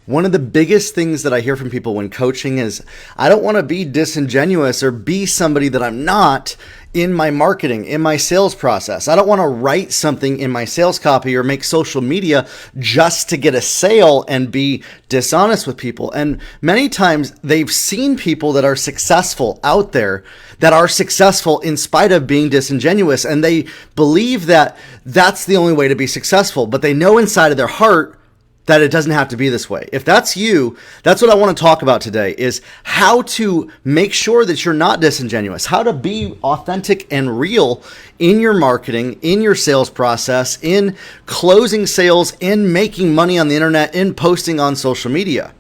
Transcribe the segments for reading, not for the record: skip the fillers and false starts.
One of the biggest things that I hear from people when coaching is, I don't want to be disingenuous or be somebody that I'm not in my marketing, in my sales process. I don't want to write something in my sales copy or make social media just to get a sale and be dishonest with people. And many times they've seen people that are successful out there that are successful in spite of being disingenuous. And they believe that that's the only way to be successful, but they know inside of their heart that it doesn't have to be this way. If that's you, that's what I want to talk about today, is how to make sure that you're not disingenuous, how to be authentic and real in your marketing, in your sales process, in closing sales, in making money on the internet, in posting on social media.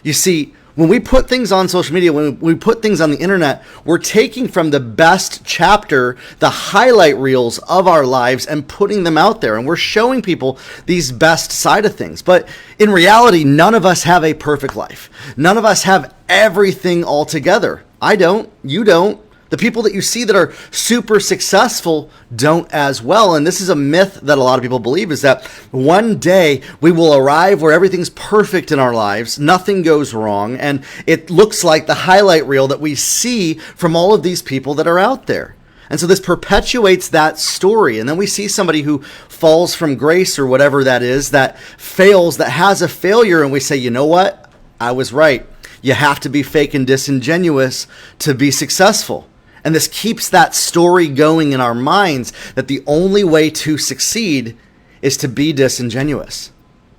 You see, when we put things on social media, when we put things on the internet, we're taking from the best chapter, the highlight reels of our lives, and putting them out there. And we're showing people these best side of things. But in reality, none of us have a perfect life. None of us have everything all together. I don't. You don't. The people that you see that are super successful don't as well. And this is a myth that a lot of people believe, is that one day we will arrive where everything's perfect in our lives, nothing goes wrong, and it looks like the highlight reel that we see from all of these people that are out there. And so this perpetuates that story. And then we see somebody who falls from grace or whatever that is, that fails, that has a failure, and we say, you know what? I was right. You have to be fake and disingenuous to be successful. And this keeps that story going in our minds that the only way to succeed is to be disingenuous.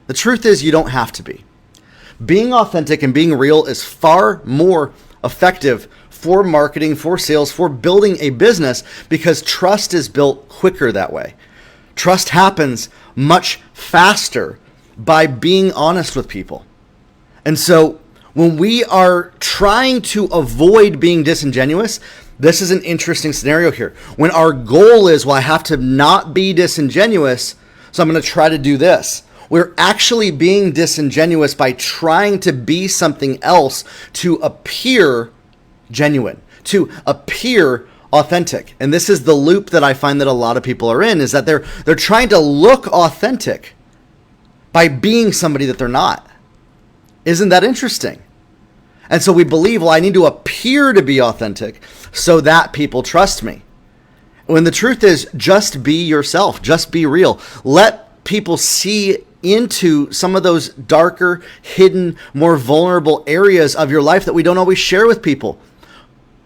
The truth is, you don't have to be. Being authentic and being real is far more effective for marketing, for sales, for building a business, because trust is built quicker that way. Trust happens much faster by being honest with people. And so when we are trying to avoid being disingenuous, this is an interesting scenario here. When our goal is, well, I have to not be disingenuous, so I'm going to try to do this. We're actually being disingenuous by trying to be something else to appear genuine, to appear authentic. And this is the loop that I find that a lot of people are in, is that they're trying to look authentic by being somebody that they're not. Isn't that interesting? And so we believe, well, I need to appear to be authentic so that people trust me. When the truth is, just be yourself, just be real. Let people see into some of those darker, hidden, more vulnerable areas of your life that we don't always share with people.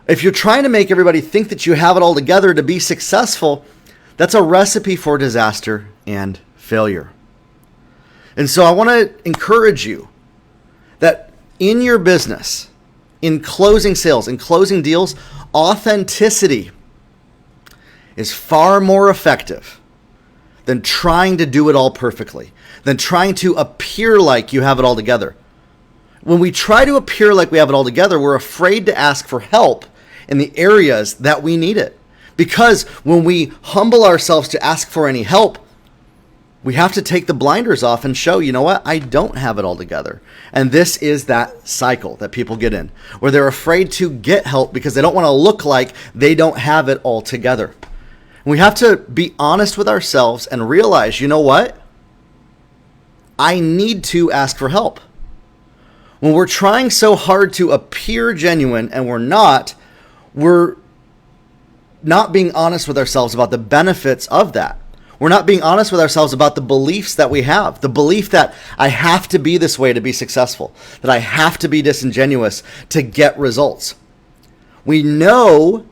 If you're trying to make everybody think that you have it all together to be successful, that's a recipe for disaster and failure. And so I want to encourage you that in your business, in closing sales, in closing deals, authenticity is far more effective than trying to do it all perfectly, than trying to appear like you have it all together. When we try to appear like we have it all together, we're afraid to ask for help in the areas that we need it. Because when we humble ourselves to ask for any help, we have to take the blinders off and show, you know what, I don't have it all together. And this is that cycle that people get in, where they're afraid to get help because they don't want to look like they don't have it all together. And we have to be honest with ourselves and realize, you know what, I need to ask for help. When we're trying so hard to appear genuine and we're not being honest with ourselves about the benefits of that. We're not being honest with ourselves about the beliefs that we have, the belief that I have to be this way to be successful, that I have to be disingenuous to get results. We know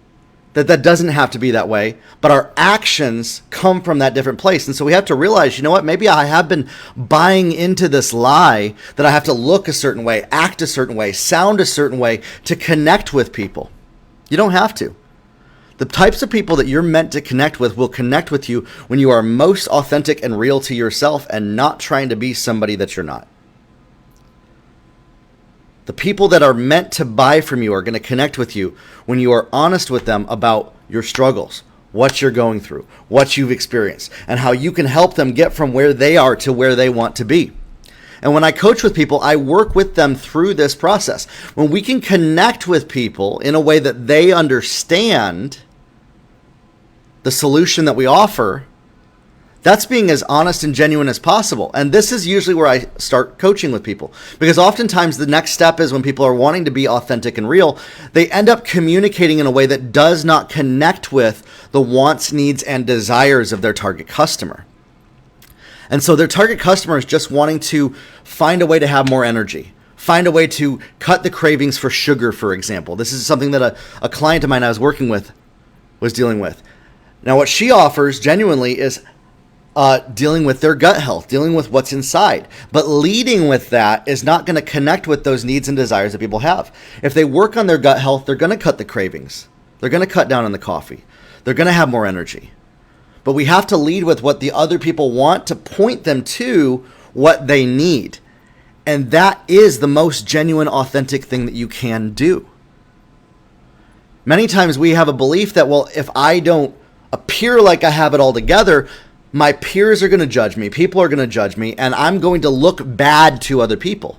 that that doesn't have to be that way, but our actions come from that different place. And so we have to realize, you know what, maybe I have been buying into this lie that I have to look a certain way, act a certain way, sound a certain way to connect with people. You don't have to. The types of people that you're meant to connect with will connect with you when you are most authentic and real to yourself and not trying to be somebody that you're not. The people that are meant to buy from you are going to connect with you when you are honest with them about your struggles, what you're going through, what you've experienced, and how you can help them get from where they are to where they want to be. And when I coach with people, I work with them through this process. When we can connect with people in a way that they understand the solution that we offer, That's being as honest and genuine as possible. And this is usually where I start coaching with people, because oftentimes the next step is when people are wanting to be authentic and real, they end up communicating in a way that does not connect with the wants, needs, and desires of their target customer. And so their target customer is just wanting to find a way to have more energy, find a way to cut the cravings for sugar, for example. This is something that a client of mine I was working with was dealing with. Now, what she offers genuinely is dealing with their gut health, dealing with what's inside. But leading with that is not going to connect with those needs and desires that people have. If they work on their gut health, they're going to cut the cravings. They're going to cut down on the coffee. They're going to have more energy. But we have to lead with what the other people want to point them to what they need. And that is the most genuine, authentic thing that you can do. Many times we have a belief that, well, if I don't appear like I have it all together, my peers are going to judge me, people are going to judge me, and I'm going to look bad to other people.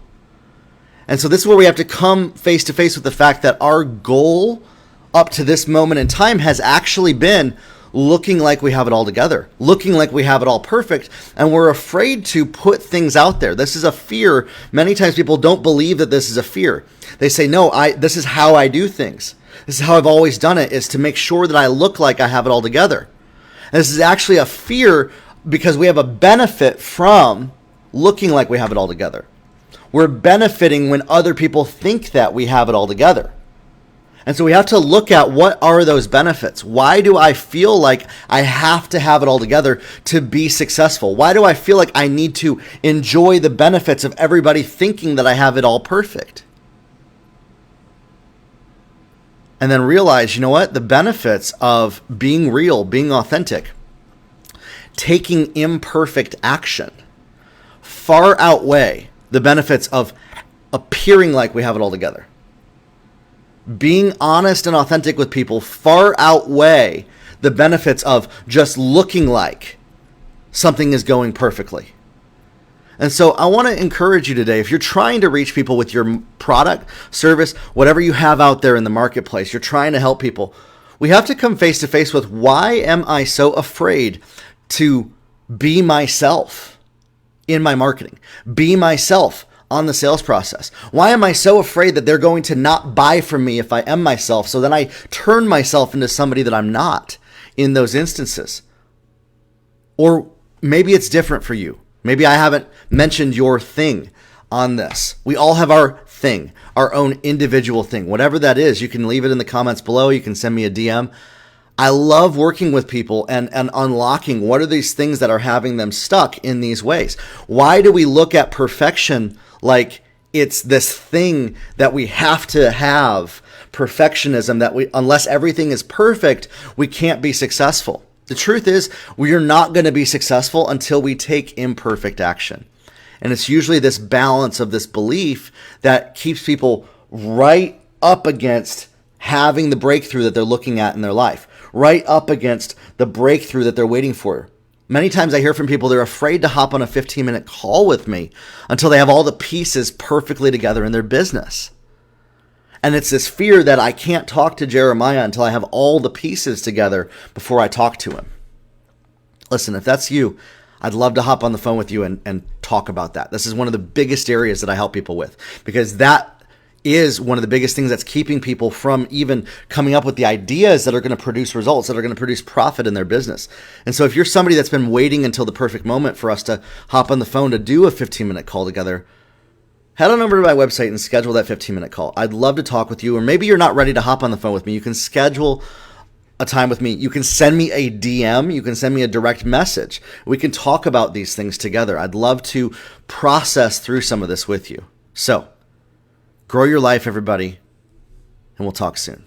And so this is where we have to come face to face with the fact that our goal up to this moment in time has actually been looking like we have it all together, looking like we have it all perfect, and we're afraid to put things out there. This is a fear. Many times people don't believe that this is a fear. They say, no, this is how I do things. This is how I've always done it, is to make sure that I look like I have it all together. This is actually a fear because we have a benefit from looking like we have it all together. We're benefiting when other people think that we have it all together. And so we have to look at, what are those benefits? Why do I feel like I have to have it all together to be successful? Why do I feel like I need to enjoy the benefits of everybody thinking that I have it all perfect? And then realize, you know what? The benefits of being real, being authentic, taking imperfect action far outweigh the benefits of appearing like we have it all together. Being honest and authentic with people far outweigh the benefits of just looking like something is going perfectly. And so I want to encourage you today, if you're trying to reach people with your product, service, whatever you have out there in the marketplace, you're trying to help people, we have to come face to face with, why am I so afraid to be myself in my marketing, be myself on the sales process? Why am I so afraid that they're going to not buy from me if I am myself? So then I turn myself into somebody that I'm not in those instances. Or maybe it's different for you. Maybe I haven't mentioned your thing on this. We all have our thing, our own individual thing. Whatever that is, you can leave it in the comments below. You can send me a DM. I love working with people and unlocking what are these things that are having them stuck in these ways. Why do we look at perfection like it's this thing that we have to have? Perfectionism, that unless everything is perfect, we can't be successful. The truth is, we are not going to be successful until we take imperfect action. And it's usually this balance of this belief that keeps people right up against having the breakthrough that they're looking at in their life, right up against the breakthrough that they're waiting for. Many times I hear from people, they're afraid to hop on a 15-minute call with me until they have all the pieces perfectly together in their business. And it's this fear that I can't talk to Jeremiah until I have all the pieces together before I talk to him. Listen, if that's you, I'd love to hop on the phone with you and talk about that. This is one of the biggest areas that I help people with, because that is one of the biggest things that's keeping people from even coming up with the ideas that are going to produce results, that are going to produce profit in their business. And so if you're somebody that's been waiting until the perfect moment for us to hop on the phone to do a 15-minute call together, head on over to my website and schedule that 15-minute call. I'd love to talk with you. Or maybe you're not ready to hop on the phone with me. You can schedule a time with me. You can send me a DM. You can send me a direct message. We can talk about these things together. I'd love to process through some of this with you. So, grow your life, everybody, and we'll talk soon.